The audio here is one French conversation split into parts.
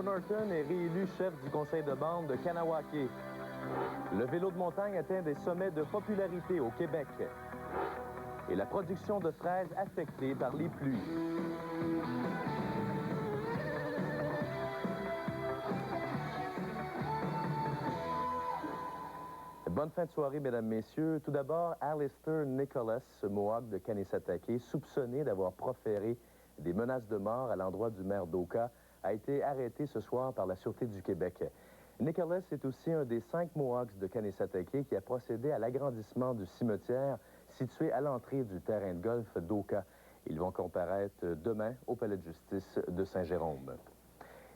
Joe Norton est réélu chef du conseil de bande de Kahnawake. Le vélo de montagne atteint des sommets de popularité au Québec. Et la production de fraises affectée par les pluies. Bonne fin de soirée, mesdames, messieurs. Tout d'abord, Alistair Nicholas, ce Mohawk de Kanesatake, soupçonné d'avoir proféré des menaces de mort à l'endroit du maire d'Oka, a été arrêté ce soir par la Sûreté du Québec. Nicholas est aussi un des 5 Mohawks de Kanesatake qui a procédé à l'agrandissement du cimetière situé à l'entrée du terrain de golf d'Oka. Ils vont comparaître demain au palais de justice de Saint-Jérôme.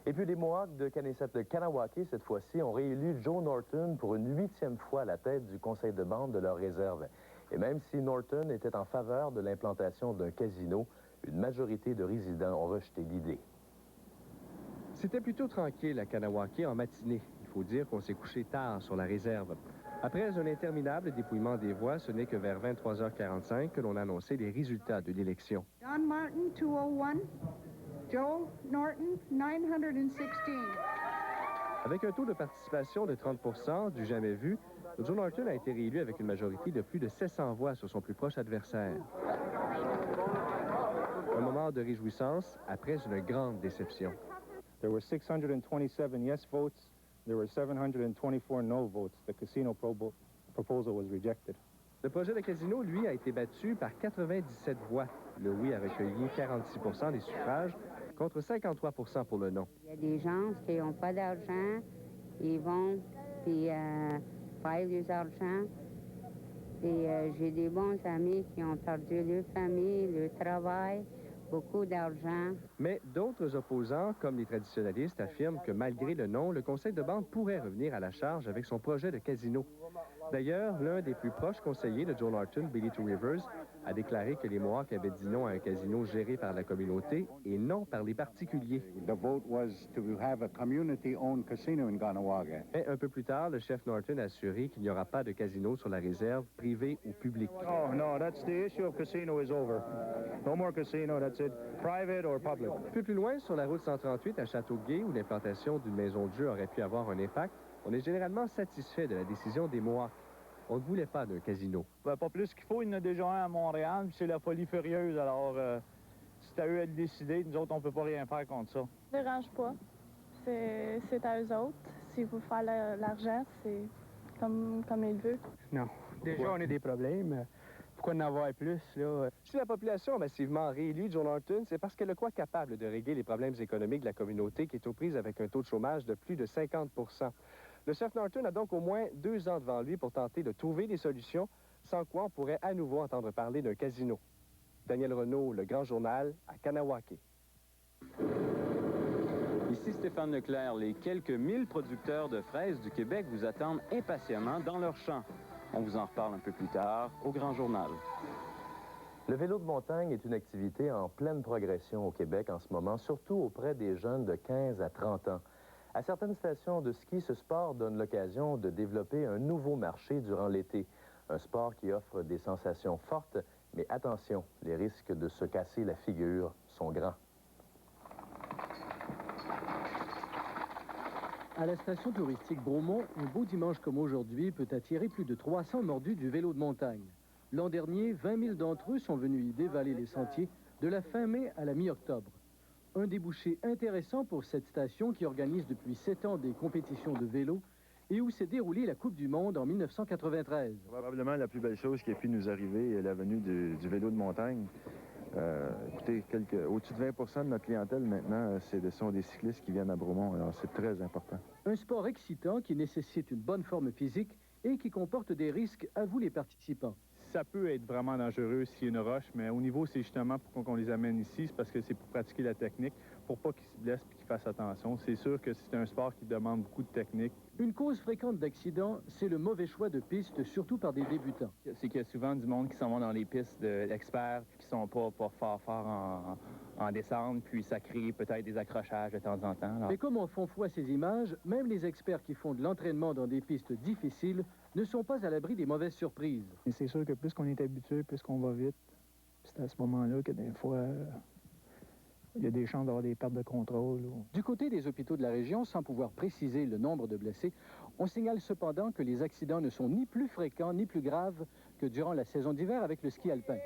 Et puis les Mohawks de Kahnawake, cette fois-ci, ont réélu Joe Norton pour une 8e fois à la tête du conseil de bande de leur réserve. Et même si Norton était en faveur de l'implantation d'un casino, une majorité de résidents ont rejeté l'idée. C'était plutôt tranquille à Kahnawake en matinée. Il faut dire qu'on s'est couché tard sur la réserve. Après un interminable dépouillement des voix, ce n'est que vers 23h45 que l'on a annoncé les résultats de l'élection. John Martin, 201. Joe Norton, 916. Avec un taux de participation de 30 du jamais vu, Joe Norton a été réélu avec une majorité de plus de 700 voix sur son plus proche adversaire. Un moment de réjouissance après une grande déception. There were 627 yes votes. There were 724 no votes. The casino proposal was rejected. Le projet de casino, lui, a été battu par 97 voix. Le oui a recueilli 46 des suffrages, contre 53 pour le non. Il y a des gens qui n'ont pas d'argent, ils vont puis perdent leur argent. Et j'ai des bons amis qui ont perdu leur famille, leur travail, beaucoup d'argent. Mais d'autres opposants, comme les traditionnalistes, affirment que malgré le non, le conseil de bande pourrait revenir à la charge avec son projet de casino. D'ailleurs, l'un des plus proches conseillers de Joe Norton, Billy Two Rivers, a déclaré que les Mohawks avaient dit non à un casino géré par la communauté et non par les particuliers. The vote was to have a community-owned casino in Kahnawake. Mais un peu plus tard, le chef Norton a assuré qu'il n'y aura pas de casino sur la réserve, privé ou public. Oh, no, that's the issue of casino is over. No more casino, that's it. Private or public. Un peu plus loin, sur la route 138 à Châteauguay, où l'implantation d'une maison de jeu aurait pu avoir un impact, on est généralement satisfait de la décision des Mohawks. On ne voulait pas d'un casino. Ben, pas plus qu'il faut, il y en a déjà un à Montréal, puis c'est la folie furieuse. Alors, c'est à eux de décider. Nous autres, on peut pas rien faire contre ça. Ça ne dérange pas. C'est à eux autres. S'ils veulent faire l'argent, c'est comme ils veulent. Non. Déjà, on a des problèmes. Pourquoi en avoir plus, là? Si la population a massivement réélu Joe Norton, c'est parce qu'elle le croit capable de régler les problèmes économiques de la communauté qui est aux prises avec un taux de chômage de plus de 50 Le chef Norton a donc au moins 2 ans devant lui pour tenter de trouver des solutions, sans quoi on pourrait à nouveau entendre parler d'un casino. Daniel Renaud, Le Grand Journal, à Kahnawake. Ici Stéphane Leclerc. Les quelques 1000 producteurs de fraises du Québec vous attendent impatiemment dans leurs champs. On vous en reparle un peu plus tard au Grand Journal. Le vélo de montagne est une activité en pleine progression au Québec en ce moment, surtout auprès des jeunes de 15 à 30 ans. À certaines stations de ski, ce sport donne l'occasion de développer un nouveau marché durant l'été. Un sport qui offre des sensations fortes, mais attention, les risques de se casser la figure sont grands. À la station touristique Bromont, un beau dimanche comme aujourd'hui peut attirer plus de 300 mordus du vélo de montagne. L'an dernier, 20 000 d'entre eux sont venus y dévaler les sentiers de la fin mai à la mi-octobre. Un débouché intéressant pour cette station qui organise depuis 7 ans des compétitions de vélo et où s'est déroulée la Coupe du Monde en 1993. Probablement la plus belle chose qui a pu nous arriver est la venue du vélo de montagne. Écoutez, au-dessus de 20 de notre clientèle maintenant, ce sont des cyclistes qui viennent à Bromont. Alors c'est très important. Un sport excitant qui nécessite une bonne forme physique et qui comporte des risques à vous les participants. Ça peut être vraiment dangereux s'il y a une roche, mais au niveau, c'est justement pourquoi on les amène ici, c'est parce que c'est pour pratiquer la technique, pour pas qu'ils se blessent et qu'ils fassent attention. C'est sûr que c'est un sport qui demande beaucoup de technique. Une cause fréquente d'accidents, c'est le mauvais choix de piste, surtout par des débutants. C'est qu'il y a souvent du monde qui s'en va dans les pistes d'experts, qui sont pas fort en descente, puis ça crée peut-être des accrochages de temps en temps. Alors. Mais comme en font foi ces images, même les experts qui font de l'entraînement dans des pistes difficiles ne sont pas à l'abri des mauvaises surprises. C'est sûr que plus qu'on est habitué, plus qu'on va vite. C'est à ce moment-là que des fois, il y a des chances d'avoir des pertes de contrôle. Du côté des hôpitaux de la région, sans pouvoir préciser le nombre de blessés, on signale cependant que les accidents ne sont ni plus fréquents ni plus graves que durant la saison d'hiver avec le ski alpin.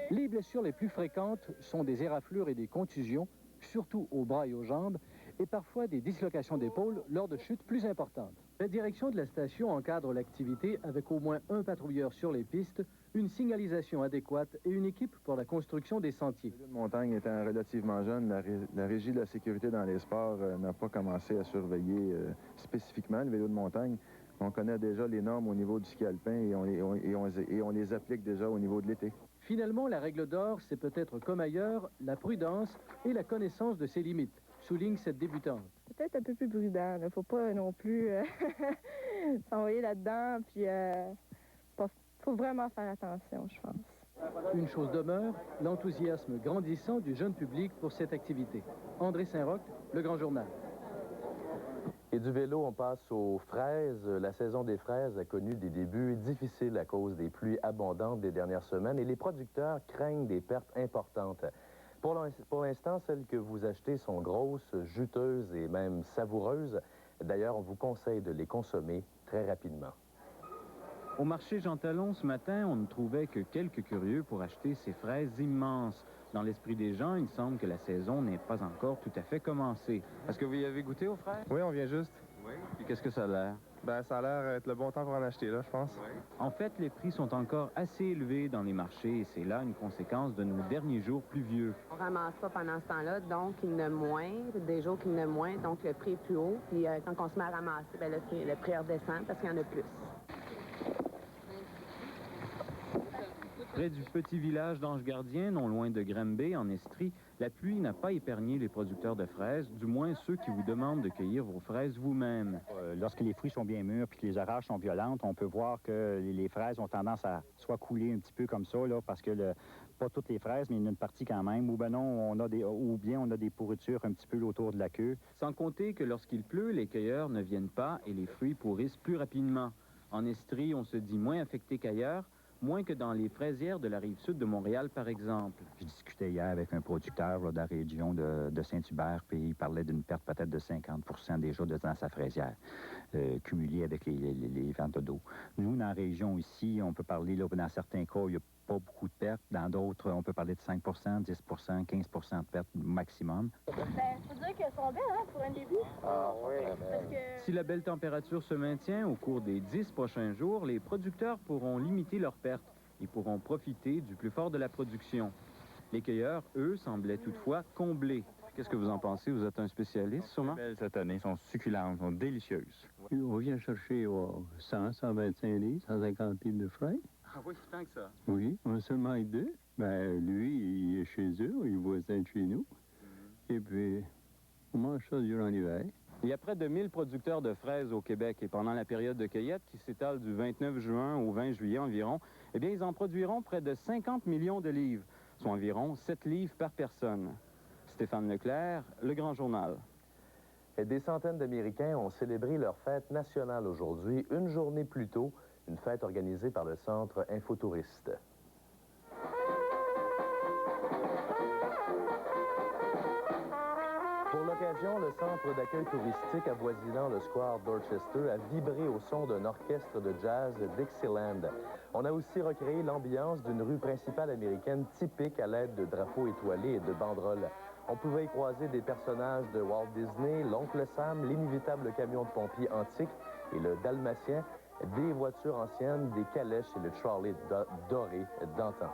Les blessures les plus fréquentes sont des éraflures et des contusions, surtout aux bras et aux jambes, et parfois des dislocations d'épaule lors de chutes plus importantes. La direction de la station encadre l'activité avec au moins un patrouilleur sur les pistes, une signalisation adéquate et une équipe pour la construction des sentiers. Le vélo de montagne étant relativement jeune, la Régie de la sécurité dans les sports n'a pas commencé à surveiller spécifiquement le vélo de montagne. On connaît déjà les normes au niveau du ski alpin et on les applique déjà au niveau de l'été. Finalement, la règle d'or, c'est peut-être comme ailleurs, la prudence et la connaissance de ses limites, souligne cette débutante. Peut-être un peu plus prudent. Il ne faut pas non plus s'envoyer là-dedans. Puis, faut vraiment faire attention, je pense. Une chose demeure, l'enthousiasme grandissant du jeune public pour cette activité. André Saint-Roch, Le Grand Journal. Et du vélo, on passe aux fraises. La saison des fraises a connu des débuts difficiles à cause des pluies abondantes des dernières semaines et les producteurs craignent des pertes importantes. Pour l'instant, celles que vous achetez sont grosses, juteuses et même savoureuses. D'ailleurs, on vous conseille de les consommer très rapidement. Au marché Jean Talon, ce matin, on ne trouvait que quelques curieux pour acheter ces fraises immenses. Dans l'esprit des gens, il semble que la saison n'est pas encore tout à fait commencée. Est-ce que vous y avez goûté aux fraises? Oui, on vient juste. Oui. Puis qu'est-ce que ça a l'air? Ben, ça a l'air être le bon temps pour en acheter, là, je pense. Oui. En fait, les prix sont encore assez élevés dans les marchés et c'est là une conséquence de nos derniers jours pluvieux. On ramasse pas pendant ce temps-là, donc il y en a moins, des jours qu'il y en a moins, donc le prix est plus haut. Puis quand on se met à ramasser, ben, le prix redescend parce qu'il y en a plus. Près du petit village d'Ange-Gardien, non loin de Granby, en Estrie, la pluie n'a pas épargné les producteurs de fraises, du moins ceux qui vous demandent de cueillir vos fraises vous-même. Lorsque les fruits sont bien mûrs puis que les orages sont violentes, on peut voir que les fraises ont tendance à soit couler un petit peu comme ça, là, parce que pas toutes les fraises, mais il y en a une partie quand même, ou bien on a des pourritures un petit peu autour de la queue. Sans compter que lorsqu'il pleut, les cueilleurs ne viennent pas et les fruits pourrissent plus rapidement. En Estrie, on se dit moins affecté qu'ailleurs, moins que dans les fraisières de la Rive-Sud de Montréal, par exemple. Je discutais hier avec un producteur là, de la région de Saint-Hubert, puis il parlait d'une perte peut-être de 50 déjà dans sa fraisière, cumulée avec les ventes d'eau. Nous, dans la région ici, on peut parler, là, dans certains cas, il n'y a pas beaucoup de pertes. Dans d'autres, on peut parler de 5 10 15 de pertes maximum. Ben, faut dire qu'elles sont belles, hein, pour un début. Ah oui. Parce que... Si la belle température se maintient au cours des 10 prochains jours, les producteurs pourront limiter leurs pertes et pourront profiter du plus fort de la production. Les cueilleurs, eux, semblaient toutefois comblés. Qu'est-ce que vous en pensez? Vous êtes un spécialiste, sûrement? Belles cette année, sont succulentes, sont délicieuses. On vient chercher 100, 125 livres, 150 livres de fraises. Ah oui, tant que ça. Oui, on a seulement deux. Ben, lui, il est chez eux, il est voisin de chez nous. Et puis, on mange ça durant l'hiver. Il y a près de 1000 producteurs de fraises au Québec et pendant la période de cueillette qui s'étale du 29 juin au 20 juillet environ, eh bien, ils en produiront près de 50 millions de livres, soit environ 7 livres par personne. Stéphane Leclerc, Le Grand Journal. Et des centaines d'Américains ont célébré leur fête nationale aujourd'hui, une journée plus tôt, une fête organisée par le Centre Infotouriste. Pour l'occasion, le centre d'accueil touristique avoisinant le square Dorchester a vibré au son d'un orchestre de jazz Dixieland. On a aussi recréé l'ambiance d'une rue principale américaine typique à l'aide de drapeaux étoilés et de banderoles. On pouvait y croiser des personnages de Walt Disney, l'Oncle Sam, l'inévitable camion de pompiers antique et le Dalmatien, des voitures anciennes, des calèches et le trolley doré d'antan.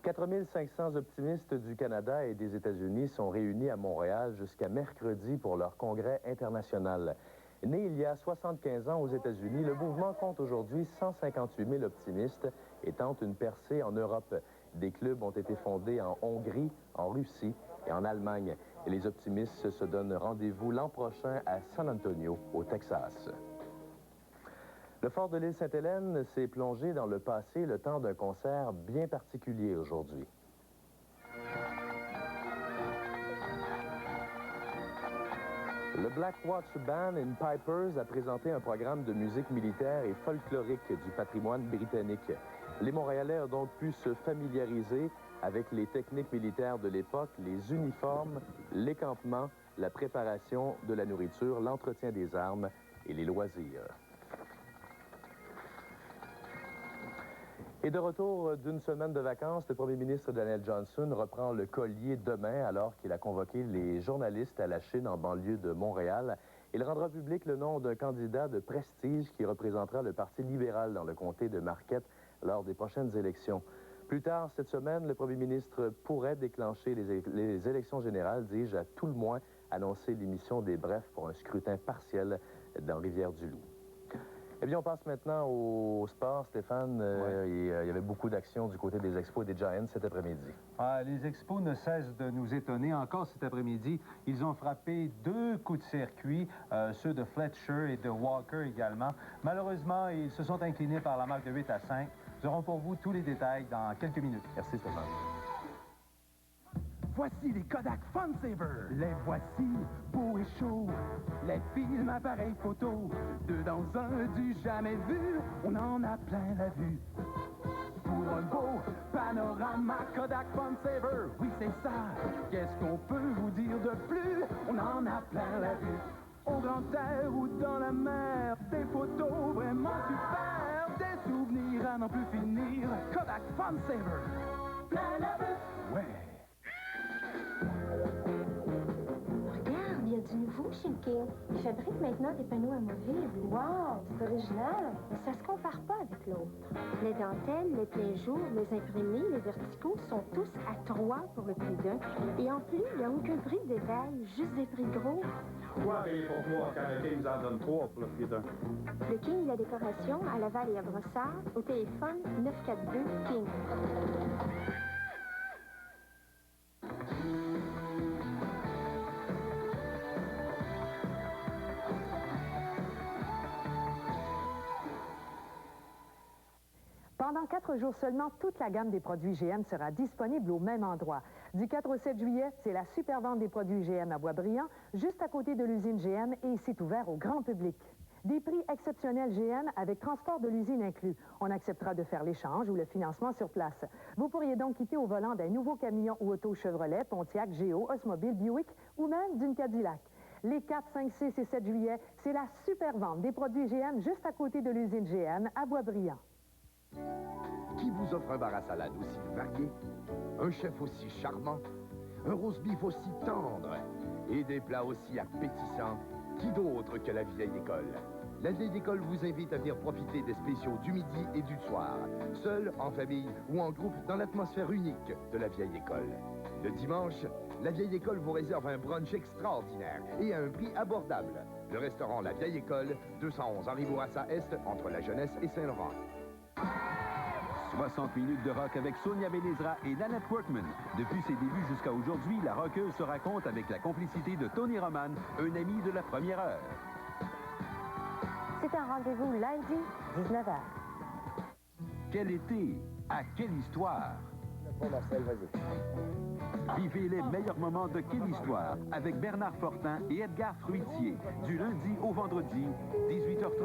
4500 optimistes du Canada et des États-Unis sont réunis à Montréal jusqu'à mercredi pour leur congrès international. Né il y a 75 ans aux États-Unis, le mouvement compte aujourd'hui 158 000 optimistes et tente une percée en Europe. Des clubs ont été fondés en Hongrie, en Russie et en Allemagne. Et les optimistes se donnent rendez-vous l'an prochain à San Antonio, au Texas. Le fort de l'île Sainte-Hélène s'est plongé dans le passé le temps d'un concert bien particulier aujourd'hui. Le Black Watch Band and Pipers a présenté un programme de musique militaire et folklorique du patrimoine britannique. Les Montréalais ont donc pu se familiariser avec les techniques militaires de l'époque, les uniformes, les campements, la préparation de la nourriture, l'entretien des armes et les loisirs. Et de retour d'une semaine de vacances, le premier ministre Daniel Johnson reprend le collier demain alors qu'il a convoqué les journalistes à la Chine en banlieue de Montréal. Il rendra public le nom d'un candidat de prestige qui représentera le Parti libéral dans le comté de Marquette lors des prochaines élections. Plus tard cette semaine, le premier ministre pourrait déclencher les élections générales, dis-je, à tout le moins annoncer l'émission des brefs pour un scrutin partiel dans Rivière-du-Loup. Eh bien, on passe maintenant au sport, Stéphane. Il y avait beaucoup d'actions du côté des Expos et des Giants cet après-midi. Les Expos ne cessent de nous étonner. Encore cet après-midi, ils ont frappé 2 coups de circuit, ceux de Fletcher et de Walker également. Malheureusement, ils se sont inclinés par la marque de 8-5. Nous aurons pour vous tous les détails dans quelques minutes. Merci, Stéphane. Voici les Kodak FunSaver. Les voici, beaux et chauds. Les films, appareils photo. 2 dans un, du jamais vu. On en a plein la vue. Pour un beau panorama Kodak FunSaver. Oui, c'est ça. Qu'est-ce qu'on peut vous dire de plus? On en a plein la vue. Au grand air ou dans la mer. Des photos vraiment super. Des souvenirs à n'en plus finir. Kodak FunSaver. Plein la vue. Ouais. Regarde, il y a du nouveau chez King. Ils fabriquent maintenant des panneaux amovibles. Wow, c'est original. Mais ça se compare pas avec l'autre. Les dentelles, les pleins jours, les imprimés, les verticaux sont tous à 3 pour le prix d'un. Et en plus, il n'y a aucun prix de détail, juste des prix gros. Pourquoi payer pour 3 quand le King nous en donne 3 pour le prix d'un? Le King, la décoration à Laval et à Brossard, au téléphone 942 King. Pendant 4 jours seulement, toute la gamme des produits GM sera disponible au même endroit. Du 4 au 7 juillet, c'est la super vente des produits GM à Boisbriand, juste à côté de l'usine GM, et c'est ouvert au grand public. Des prix exceptionnels GM avec transport de l'usine inclus. On acceptera de faire l'échange ou le financement sur place. Vous pourriez donc quitter au volant d'un nouveau camion ou auto Chevrolet, Pontiac, Géo, Osmobile, Buick ou même d'une Cadillac. Les 4, 5, 6 et 7 juillet, c'est la super vente des produits GM juste à côté de l'usine GM à Boisbriand. Qui vous offre un bar à salade aussi varié, un chef aussi charmant, un roast-beef aussi tendre et des plats aussi appétissants? Qui d'autre que la vieille école? La vieille école vous invite à venir profiter des spéciaux du midi et du soir, seul, en famille ou en groupe dans l'atmosphère unique de la vieille école. Le dimanche, la vieille école vous réserve un brunch extraordinaire et à un prix abordable. Le restaurant La Vieille École, 211 Henri Bourassa Est, entre la Jeunesse et Saint-Laurent. 60 minutes de rock avec Sonia Benezra et Nanette Workman. Depuis ses débuts jusqu'à aujourd'hui, la rockeuse se raconte avec la complicité de Tony Roman, un ami de la première heure. C'est un rendez-vous lundi, 19h. Quel été? À quelle histoire? Bon, Marcel, vas-y. Vivez les meilleurs moments de Quelle histoire avec Bernard Fortin et Edgar Fruitier, du lundi au vendredi, 18h30.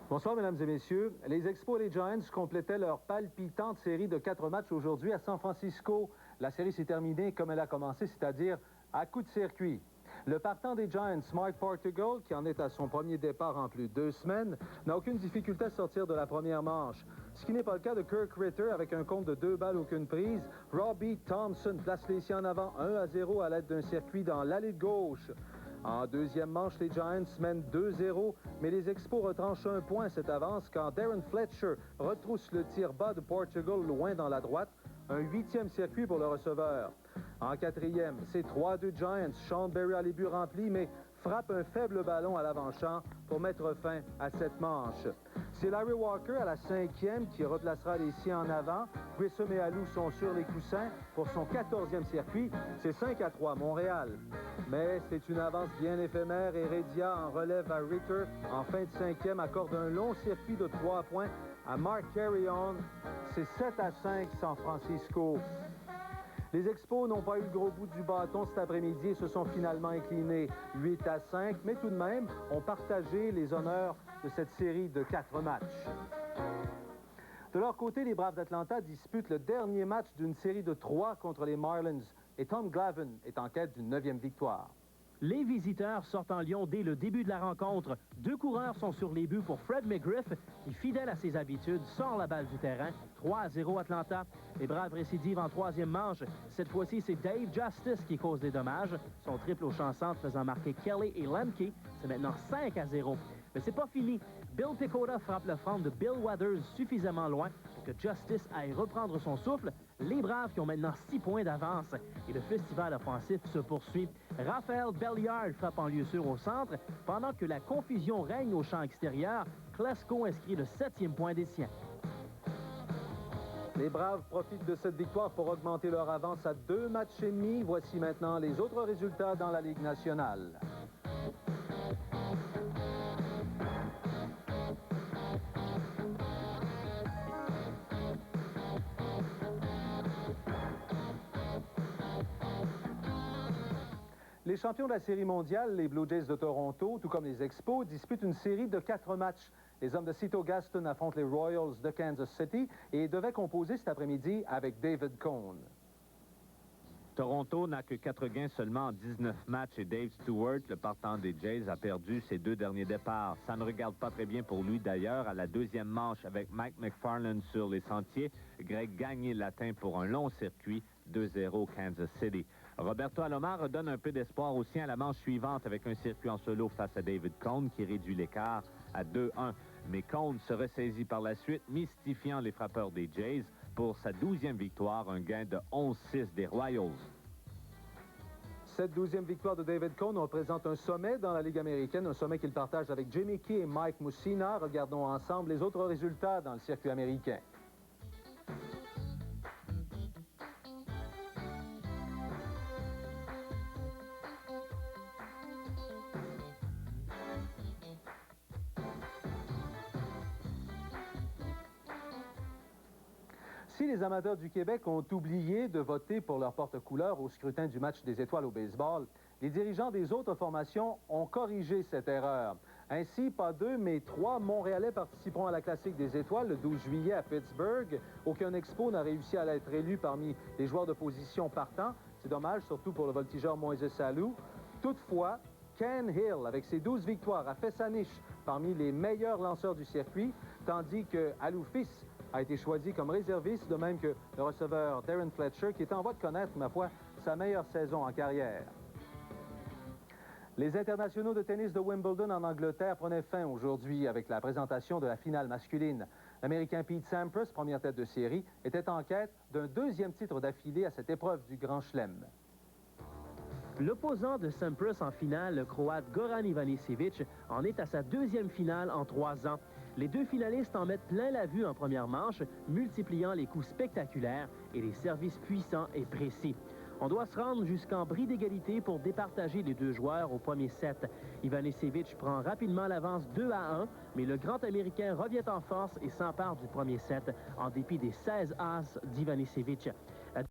Bonsoir, mesdames et messieurs. Les Expos et les Giants complétaient leur palpitante série de 4 matchs aujourd'hui à San Francisco. La série s'est terminée comme elle a commencé, c'est-à-dire à coup de circuit. Le partant des Giants, Mike Portugal, qui en est à son premier départ en plus de 2 semaines, n'a aucune difficulté à sortir de la première manche. Ce qui n'est pas le cas de Kirk Ritter avec un compte de 2 balles, aucune prise. Robbie Thompson place les siens en avant 1-0 à l'aide d'un circuit dans l'allée de gauche. En deuxième manche, les Giants mènent 2-0, mais les Expos retranchent 1 point cette avance quand Darren Fletcher retrousse le tir bas de Portugal loin dans la droite. Un 8e circuit pour le receveur. En 4e, c'est 3-2 Giants. Sean Berry a les buts remplis, mais frappe un faible ballon à l'avant-champ pour mettre fin à cette manche. C'est Larry Walker à la 5e qui replacera les siens en avant. Grissom et Alou sont sur les coussins pour son 14e circuit. C'est 5-3 Montréal. Mais c'est une avance bien éphémère et Redia en relève à Ritter. En fin de 5e, accorde un long circuit de 3 points à Mark Carrion. C'est 7-5 San Francisco. Les Expos n'ont pas eu le gros bout du bâton cet après-midi et se sont finalement inclinés 8-5, mais tout de même ont partagé les honneurs de cette série de 4 matchs. De leur côté, les Braves d'Atlanta disputent le dernier match d'une série de 3 contre les Marlins et Tom Glavine est en quête d'une 9e victoire. Les visiteurs sortent en Lyon dès le début de la rencontre. 2 coureurs sont sur les buts pour Fred McGriff, qui, fidèle à ses habitudes, sort la balle du terrain. 3-0 Atlanta. Les Braves récidivent en 3e manche. Cette fois-ci, c'est Dave Justice qui cause des dommages. Son triple au champ centre faisant marquer Kelly et Lemke. C'est maintenant 5-0. Mais c'est pas fini. Bill Pecota frappe le front de Bill Weathers suffisamment loin pour que Justice aille reprendre son souffle. Les Braves qui ont maintenant 6 points d'avance et le festival offensif se poursuit. Raphaël Belliard frappe en lieu sûr au centre, pendant que la confusion règne au champ extérieur. Klesko inscrit le 7e point des siens. Les Braves profitent de cette victoire pour augmenter leur avance à 2 matchs et demi. Voici maintenant les autres résultats dans la Ligue nationale. Les champions de la Série mondiale, les Blue Jays de Toronto, tout comme les Expos, disputent une série de 4 matchs. Les hommes de Cito Gaston affrontent les Royals de Kansas City et devaient composer cet après-midi avec David Cone. Toronto n'a que 4 gains seulement en 19 matchs et Dave Stewart, le partant des Jays, a perdu ses 2 derniers départs. Ça ne regarde pas très bien pour lui d'ailleurs. À la 2e manche avec Mike McFarland sur les sentiers, Greg Gagné l'atteint pour un long circuit, 2-0 Kansas City. Roberto Alomar redonne un peu d'espoir aussi à la manche suivante avec un circuit en solo face à David Cone qui réduit l'écart à 2-1. Mais Cone se ressaisit par la suite, mystifiant les frappeurs des Jays pour sa 12e victoire, un gain de 11-6 des Royals. Cette 12e victoire de David Cone représente un sommet dans la Ligue américaine, un sommet qu'il partage avec Jimmy Key et Mike Mussina. Regardons ensemble les autres résultats dans le circuit américain. Si les amateurs du Québec ont oublié de voter pour leur porte-couleur au scrutin du match des étoiles au baseball, les dirigeants des autres formations ont corrigé cette erreur. Ainsi, pas 2, mais 3 Montréalais participeront à la Classique des étoiles le 12 juillet à Pittsburgh. Aucun Expo n'a réussi à être élu parmi les joueurs de position partants. C'est dommage, surtout pour le voltigeur Moïse Salou. Toutefois, Ken Hill, avec ses 12 victoires, a fait sa niche parmi les meilleurs lanceurs du circuit, tandis que Aloufis a été choisi comme réserviste, de même que le receveur Darren Fletcher, qui est en voie de connaître, ma foi, sa meilleure saison en carrière. Les internationaux de tennis de Wimbledon en Angleterre prenaient fin aujourd'hui avec la présentation de la finale masculine. L'Américain Pete Sampras, première tête de série, était en quête d'un 2e titre d'affilée à cette épreuve du Grand Chelem. L'opposant de Sampras en finale, le Croate Goran Ivanisevic, en est à sa 2e finale en 3 ans. Les 2 finalistes en mettent plein la vue en première manche, multipliant les coups spectaculaires et les services puissants et précis. On doit se rendre jusqu'en bris d'égalité pour départager les 2 joueurs au premier set. Ivanisevic prend rapidement l'avance 2-1, mais le grand Américain revient en force et s'empare du premier set en dépit des 16 as d'Ivanisevic.